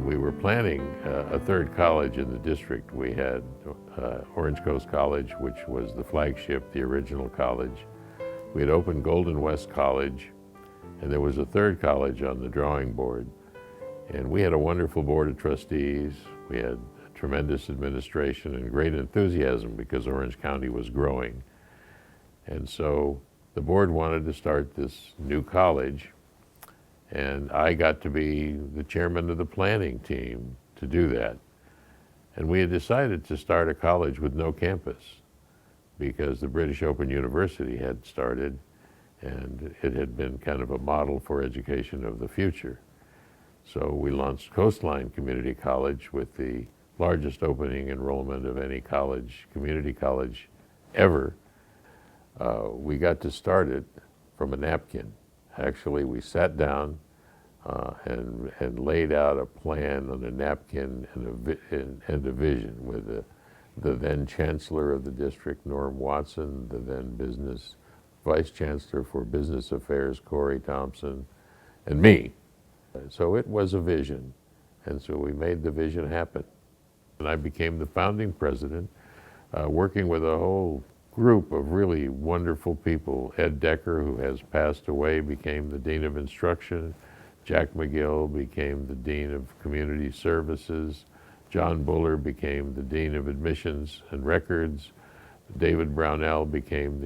we were planning a third college in the district. We had Orange Coast College, which was the flagship, the original college. We had opened Golden West College, and there was a third college on the drawing board. And we had a wonderful board of trustees. We had tremendous administration and great enthusiasm because Orange County was growing. And so the board wanted to start this new college, and I got to be the chairman of the planning team to do that. And we had decided to start a college with no campus because the British Open University had started, and it had been kind of a model for education of the future. So we launched Coastline Community College with the largest opening enrollment of any college, community college ever. We got to start it from a napkin. Actually, we sat down and laid out a plan on a napkin and a vision with the then Chancellor of the district, Norm Watson, the then Vice Chancellor for Business Affairs, Corey Thompson, and me. So it was a vision, and so we made the vision happen. And I became the founding president, working with a whole group of really wonderful people. Ed Decker, who has passed away, became the Dean of Instruction. Jack McGill became the Dean of Community Services. John Buller became the Dean of Admissions and Records. David Brownell became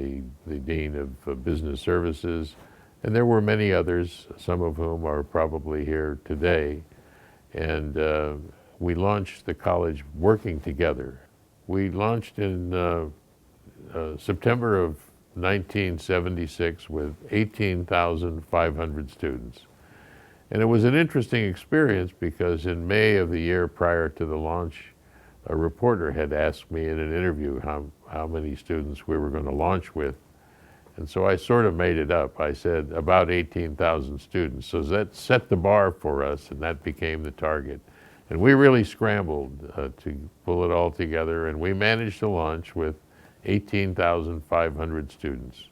the Dean of Business Services. And there were many others, some of whom are probably here today. And we launched the college working together. We launched in September of 1976 with 18,500 students. And it was an interesting experience because in May of the year prior to the launch, a reporter had asked me in an interview how many students we were going to launch with. And so I sort of made it up. I said about 18,000 students. So that set the bar for us, and that became the target. And we really scrambled to pull it all together, and we managed to launch with 18,500 students.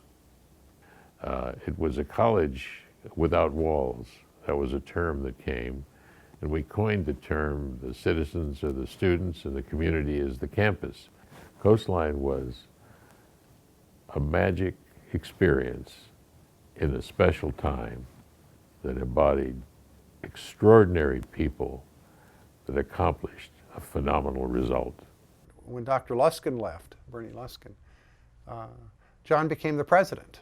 It was a college without walls. That was a term that came, and we coined the term, the citizens are the students and the community is the campus. Coastline was a magic experience in a special time that embodied extraordinary people that accomplished a phenomenal result. When Dr. Luskin left, Bernie Luskin, John became the president.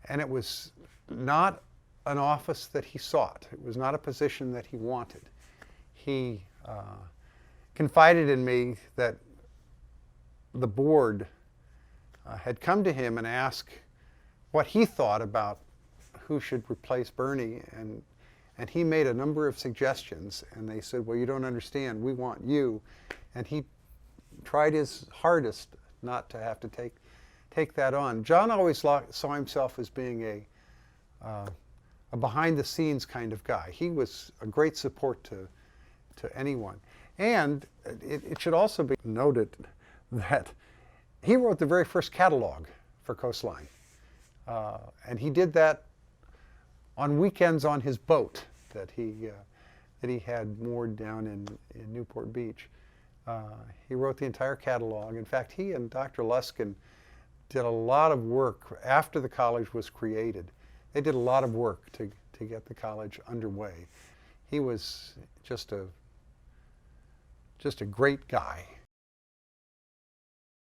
And it was not an office that he sought. It was not a position that he wanted. He confided in me that the board had come to him and asked what he thought about who should replace Bernie, and he made a number of suggestions, and they said, well, you don't understand, we want you. And he tried his hardest not to have to take that on. John always saw himself as being a behind-the-scenes kind of guy. He was a great support to anyone. And it should also be noted that he wrote the very first catalog for Coastline. And he did that on weekends on his boat that he had moored down in Newport Beach. He wrote the entire catalog. In fact, he and Dr. Luskin did a lot of work after the college was created. They did a lot of work to get the college underway. He was just a great guy.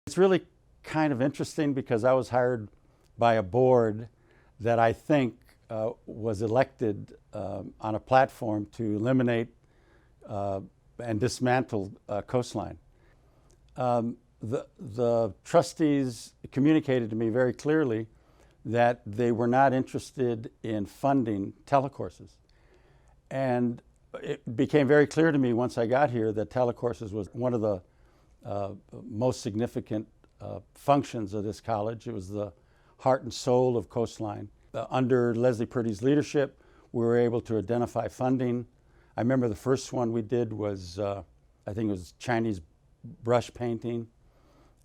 It's really kind of interesting because I was hired by a board that I think was elected on a platform to eliminate and dismantle Coastline. The trustees communicated to me very clearly that they were not interested in funding telecourses. And it became very clear to me once I got here that telecourses was one of the most significant functions of this college. It was the heart and soul of Coastline. Under Leslie Purdy's leadership, we were able to identify funding. I remember the first one we did was, I think it was Chinese brush painting.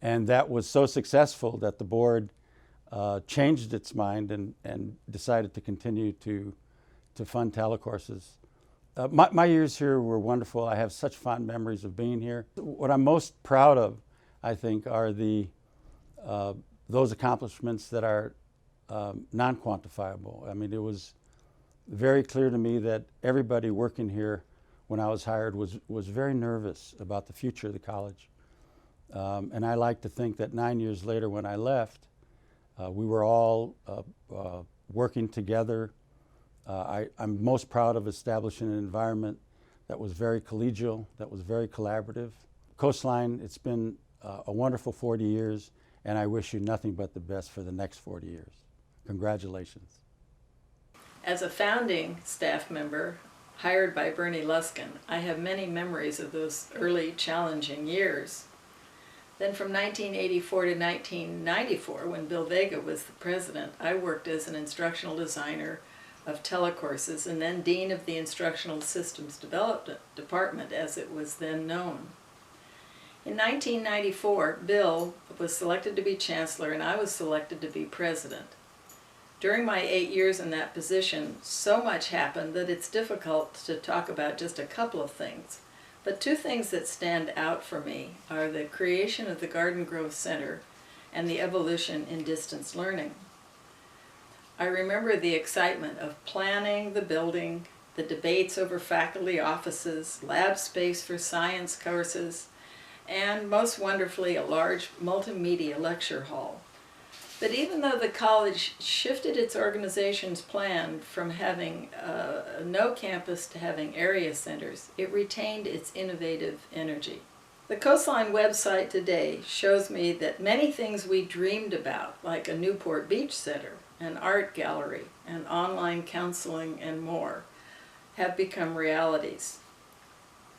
And that was so successful that the board changed its mind and decided to continue to fund telecourses. My years here were wonderful. I have such fond memories of being here. What I'm most proud of, I think, are those accomplishments that are non-quantifiable. I mean, it was very clear to me that everybody working here when I was hired was very nervous about the future of the college. And I like to think that 9 years later when I left, we were all working together. I'm most proud of establishing an environment that was very collegial, that was very collaborative. Coastline, it's been a wonderful 40 years, and I wish you nothing but the best for the next 40 years. Congratulations. As a founding staff member hired by Bernie Luskin, I have many memories of those early challenging years. Then from 1984 to 1994, when Bill Vega was the president, I worked as an instructional designer of telecourses and then dean of the Instructional Systems Development Department, as it was then known. In 1994, Bill was selected to be chancellor and I was selected to be president. During my 8 years in that position, so much happened that it's difficult to talk about just a couple of things. But two things that stand out for me are the creation of the Garden Grove Center and the evolution in distance learning. I remember the excitement of planning the building, the debates over faculty offices, lab space for science courses, and most wonderfully a large multimedia lecture hall. But even though the college shifted its organization's plan from having no campus to having area centers, it retained its innovative energy. The Coastline website today shows me that many things we dreamed about, like a Newport Beach Center, an art gallery, and online counseling, and more, have become realities.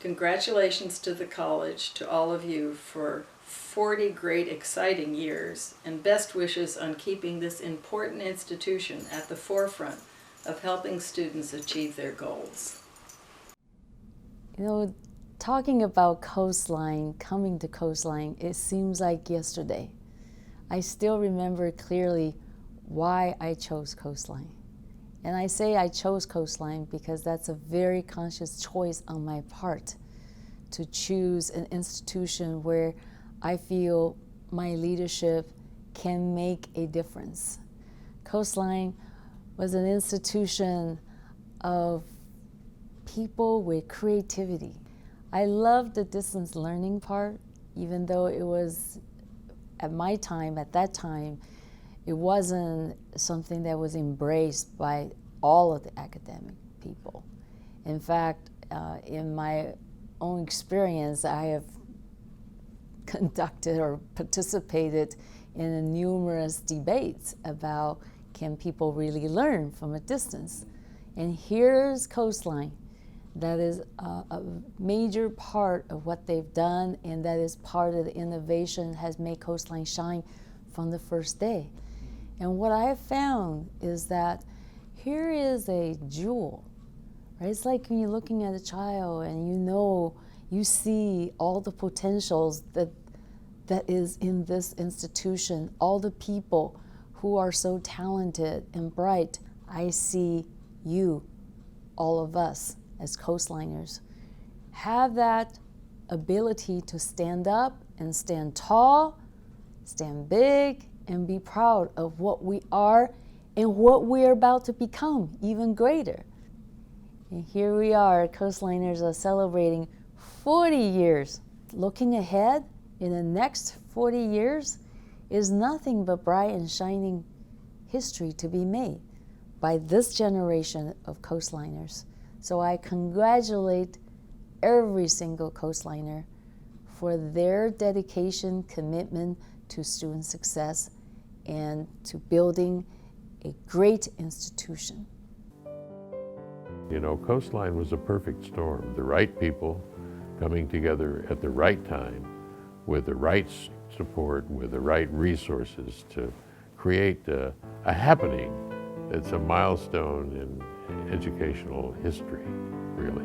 Congratulations to the college, to all of you, for 40 great, exciting years, and best wishes on keeping this important institution at the forefront of helping students achieve their goals. You know, talking about Coastline, coming to Coastline, it seems like yesterday. I still remember clearly why I chose Coastline. And I say I chose Coastline because that's a very conscious choice on my part to choose an institution where I feel my leadership can make a difference. Coastline was an institution of people with creativity. I loved the distance learning part, even though it was, at that time, it wasn't something that was embraced by all of the academic people. In fact, in my own experience, I have conducted or participated in numerous debates about can people really learn from a distance. And here's Coastline. That is a major part of what they've done, and that is part of the innovation has made Coastline shine from the first day. And what I have found is that here is a jewel, right? It's like when you're looking at a child and you see all the potentials that is in this institution, all the people who are so talented and bright. I see you, all of us as Coastliners, have that ability to stand up and stand tall, stand big, and be proud of what we are and what we're about to become, even greater. And here we are, Coastliners are celebrating 40 years. Looking ahead in the next 40 years is nothing but bright and shining history to be made by this generation of Coastliners. So I congratulate every single Coastliner for their dedication, commitment to student success and to building a great institution. You know, Coastline was a perfect storm. The right people coming together at the right time with the right support, with the right resources to create a happening that's a milestone in educational history, really.